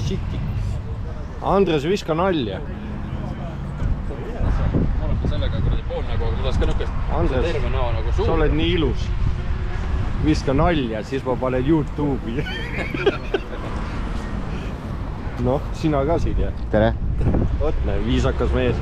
shit'i. Andres, viska nalja. Ma olen sellega kuradi pool nagu, aga ma tahaks ka nükest terve näo nagu suur. Sa oled nii ilus. Viska nalja, siis ma panen YouTube'i. Noh, sina ka siin, jah? Tere! Oot, viisakas mees.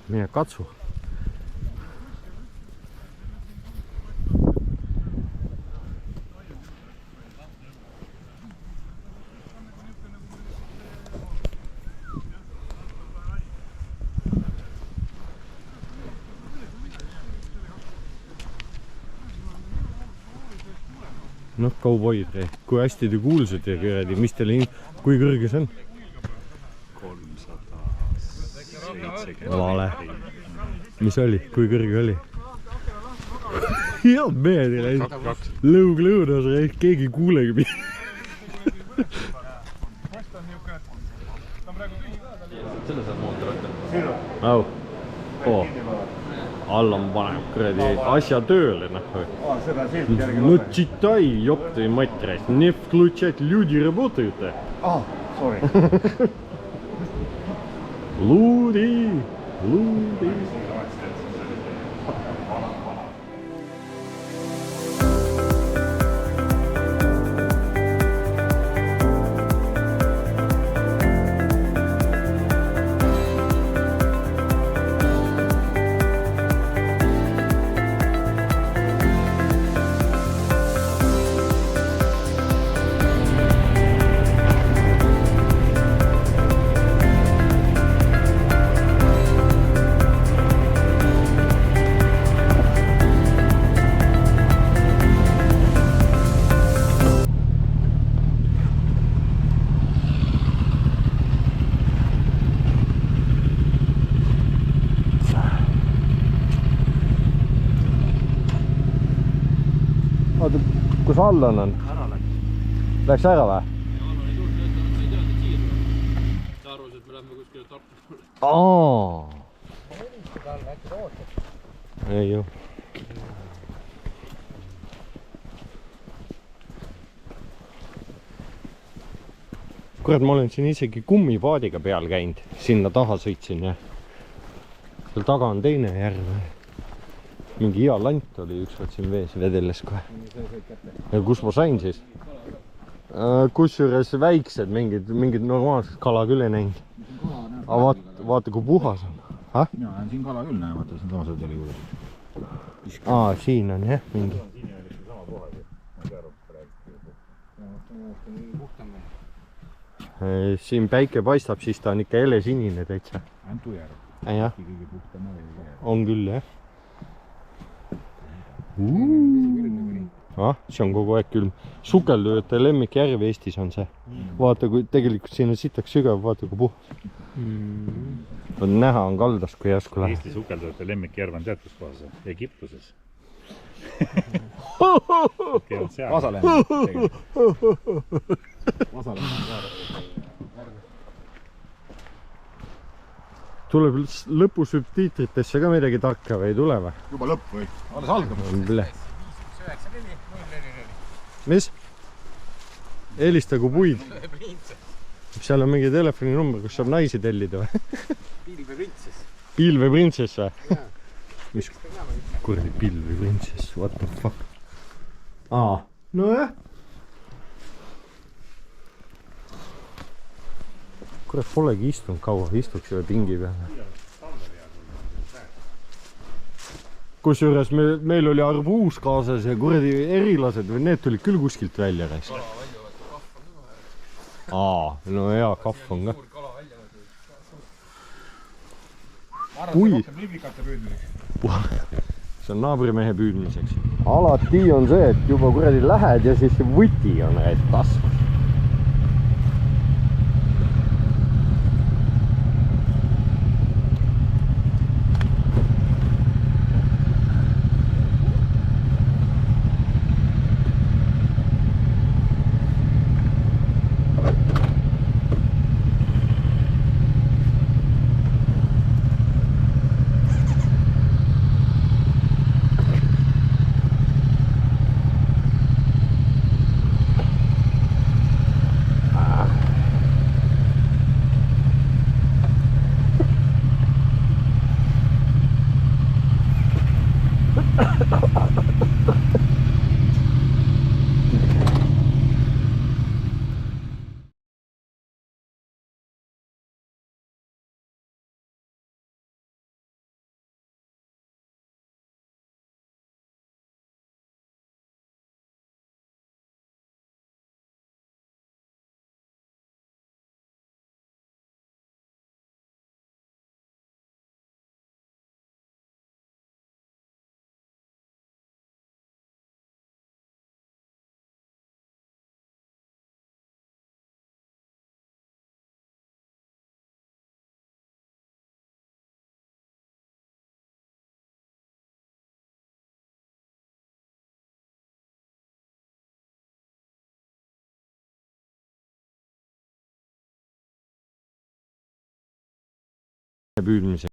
Mine katsu. Noh, kauboid, kui hästi te kuulsite ja kuradi, mis teile, kui kõrge see on? 370. Vale. Mis oli? Kui kõrge oli? Head mehed ei läinud. Lõug lõunas, keegi kuulegi mida. Selle saab mootor võtta. Au. Oo. Allan paneb kuradi asja tööle, Ну читай, ёпты матрас, не включать, люди работают. Sorry. Люди, люди. Oota, kus Allan on? Ära läks. Läks ära või? Allan ei tulnud, ta ei teadnud siirda. Ta arvas, et me lähme kuskile Tartu poole. Ei ju. Kurat, ma olen siin isegi kummipaadiga peal käinud. Sinna taha sõitsin ja seal taga on teine järv. Mingi hea lant oli ükskord siin vees vedeles kohe. Ja kus ma sain siis? Kusjuures väiksed, mingid normaalsed kala küll ei näinud. Aga vaata kui puhas on. Mina näen siin kala küll, vaata siin taased oli juures. Siin on jah mingi. Siin päike paistab, siis ta on ikka helesinine täitsa. Antu järv. Jah, Kõige puhtam järv. on küll jah. See on kogu aeg külm. Sukeldujate lemmikjärv Eestis on see. Vaata, kui tegelikult siin on sitaks sügav, vaata kui puhas. Näha on kaldas, kui järsku läheb. Eesti sukeldujate lemmikjärv on tead kus kohas? Egiptuses. Vasalemma. Tuleb lõpusubtiitritesse ka midagi tarka või ei tule või? Juba lõpp või? Alles algab. Mis? Helistagu puid. Seal on mingi telefoninumber, kus saab naisi tellida või? Pilveprintsess. Pilveprintsess või? Mis kuradi pilveprintsess, what the fuck? No jah. Kurat, polegi istunud kaua, istuks ühe pingi peale. Kusjuures meil oli arbuus kaasas ja kuradi erilased või need tulid küll kuskilt välja raisk. No hea, kahv on ka. Puid. See on naabrimehe püüdmiseks. Alati on see, et juba kuradi lähed ja siis võti on taskus. Püüdmiseks.